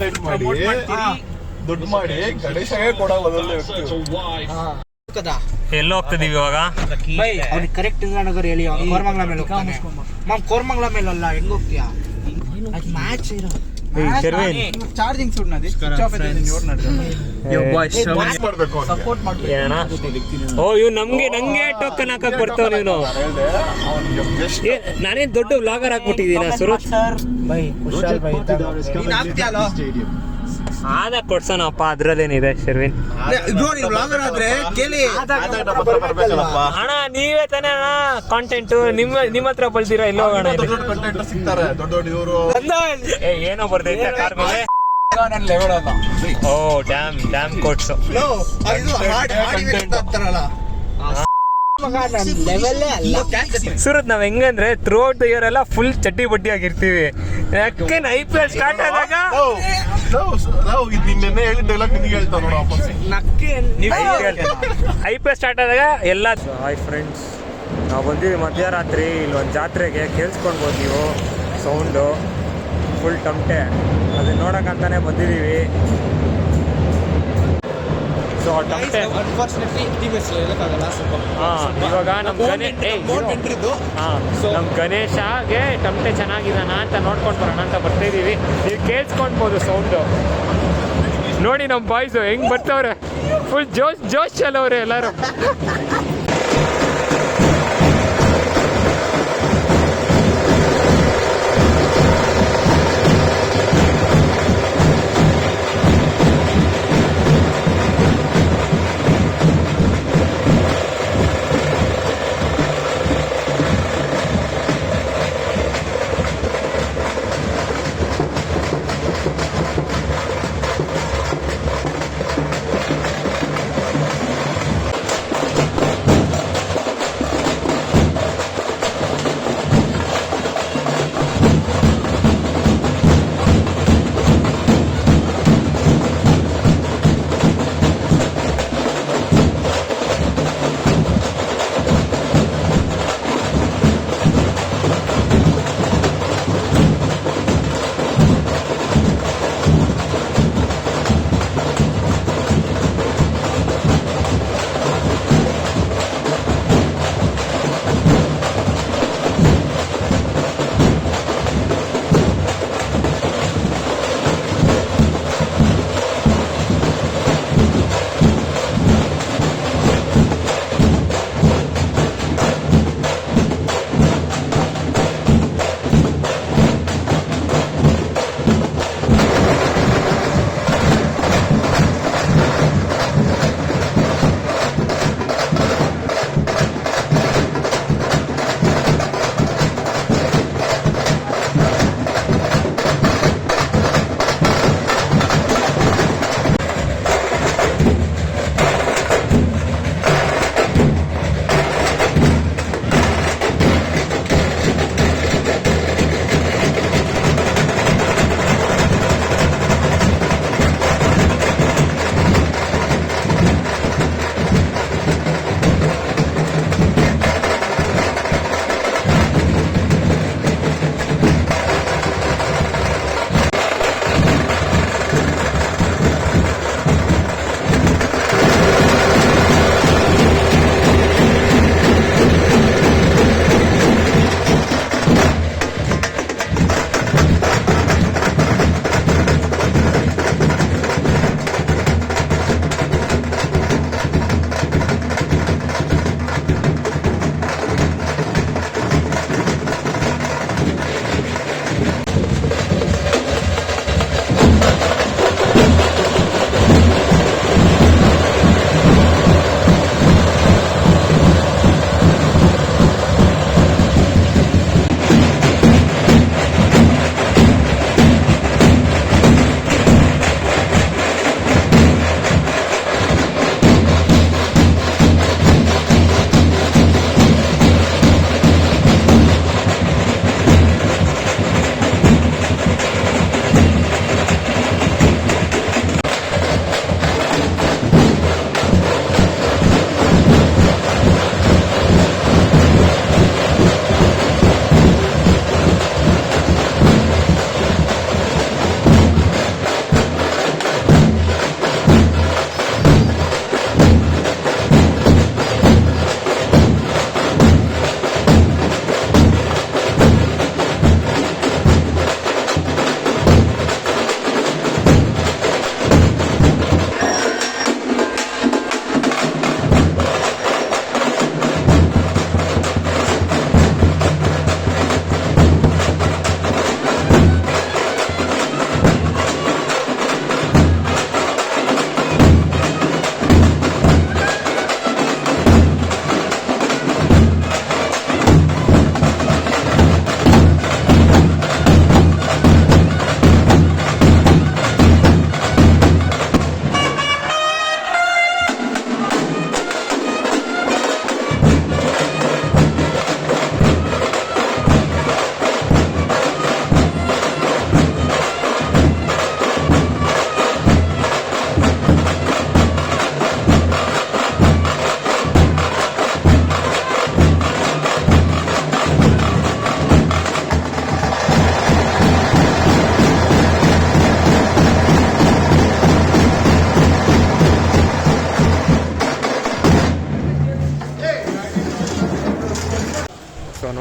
Content ಮಾಡಿ ದುಡ್ಡು ಮಾಡಿ ಗಣೇಶಗೆ ಕೊಡೋದಲ್ಲ ಎಲ್ಲೋ ಹೋಗ್ತಿದೀವಿ ಇವಾಗ. ಅವ್ನಿಗೆ ಕರೆಕ್ಟ್ ನಗರ ಹೇಳಿ ಕೋರ್ಮಂಗ್ಲ ಮೇಲೆ ಹೋಗ್ತಾನೆ. ಮಾಮ್ ಕೋರ್ಮಂಗ್ಲ ಮೇಲಲ್ಲ, ಹೆಂಗ್ ಹೋಗ್ತೀಯಾ? ಮ್ಯಾಚ್ ಇರೋ ಚಾರ್ಜಿಂಗ್ ಸುಡ್ನದಿ ಸ್ವಿಚ್ ಆಫ್ ಇದೆ ನೋಡ್ ಸಪೋರ್ಟ್ ಮಾಡ್ತೀವಿ. ಓ ಇವ್ ನಂಗೆ ಟೋಕನ್ ಹಾಕಕ್ ಬರ್ತಾವ ನೀನು. ನಾನೇನ್ ದೊಡ್ಡ ವ್ಲಾಗರ್ ಹಾಕ್ಬಿಟ್ಟಿದೀನ ಸುರೇಶ್ ಬೈ ಕುಶಾಲ್ ಬೈ ಆದ ಕೊಡ್ಸೋಣಪ್ಪ, ಅದ್ರಲ್ಲೇನಿದೆ ಶರ್ವಿನ್. ಅಣ್ಣ ನೀವೇ ತಾನೇ ಅಣ್ಣ ಕಾಂಟೆಂಟ್, ನಿಮ್ಮ ಹತ್ರ ಬಳ್ದಿರಾ ಎಲ್ಲೋ ಅಣ್ಣ. ಏನೋ ಬರ್ತೈತೆ ಕಾರ್ ಮೇಲೆ. ಓ ಡ್ಯಾಮ್ ಕೋಟ್ಸ್ ಸೂರತ್. ನಾವ್ ಹೆಂಗಂದ್ರೆ ಥ್ರೂ ಔಟ್ ದ ಇಯರ್ ಎಲ್ಲ ಫುಲ್ ಚಡ್ಡಿ ಬಡ್ಡಿ ಆಗಿರ್ತೀವಿ. ಯಾಕೆನ್ IPL ಸ್ಟಾರ್ಟ್ ಆದಾಗ IPL ಸ್ಟಾರ್ಟ್ ಆದಾಗ ಎಲ್ಲ. ಹಾಯ್ ಫ್ರೆಂಡ್ಸ್, ನಾವು ಬಂದಿದ್ದೀವಿ ಮಧ್ಯರಾತ್ರಿ ಇಲ್ಲೊಂದು ಜಾತ್ರೆಗೆ. ಕೇಳಿಸ್ಕೊಳ್ಬೋದು ನೀವು ಸೌಂಡು ಫುಲ್ ಟಮಟೆ. ಅದನ್ನ ನೋಡೋಕ್ಕಂತಾನೆ ಬಂದಿದ್ದೀವಿ. ಸೊ ಟಮಟೆ ಇವಾಗ ನಮ್ಮ ಗಣೇಶಗೆ ಟಮಟೆ ಚೆನ್ನಾಗಿದಾನ ಅಂತ ನೋಡ್ಕೊಂಡು ಬರೋಣ ಅಂತ ಬರ್ತಾಯಿದ್ದೀವಿ. ನೀವು ಕೇಳಿಸ್ಕೊಳ್ಬೋದು ಸೌಂಡು. ನೋಡಿ ನಮ್ಮ ಬಾಯ್ಸು ಹೆಂಗೆ ಬರ್ತವ್ರೆ, ಫುಲ್ ಜೋಶ್ ಚಲವ್ರೆ ಎಲ್ಲರೂ.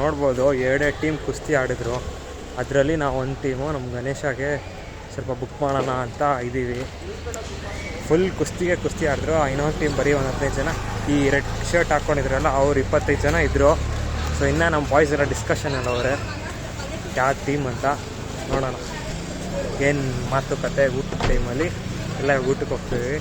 ನೋಡ್ಬೋದು 2 ಟೀಮ್ ಕುಸ್ತಿ ಆಡಿದ್ರು. ಅದರಲ್ಲಿ ನಾವು ಒಂದು ಟೀಮು ನಮ್ಮ ಗಣೇಶಗೆ ಸ್ವಲ್ಪ ಬುಕ್ ಮಾಡೋಣ ಅಂತ ಇದ್ದೀವಿ. ಫುಲ್ ಕುಸ್ತಿ ಆಡಿದ್ರು. ಇನ್ನೊಂದು ಟೀಮ್ ಬರೀ ಒಂದು 15 ಜನ. ಈ ರೆಡ್ ಶರ್ಟ್ ಹಾಕ್ಕೊಂಡಿದ್ರಲ್ಲ ಅವ್ರು 25 ಜನ ಇದ್ದರು. ಸೊ ಇನ್ನೂ ನಮ್ಮ ಬಾಯ್ಸ್ ಎಲ್ಲ ಡಿಸ್ಕಷನ್ ಎಲ್ಲ ಅವರೇ ಯಾವ ಟೀಮ್ ಅಂತ ನೋಡೋಣ. ಏನು ಮಾತುಕತೆ ಊಟದ ಟೈಮಲ್ಲಿ ಎಲ್ಲ ಊಟಕ್ಕೆ ಹೋಗ್ತೀವಿ.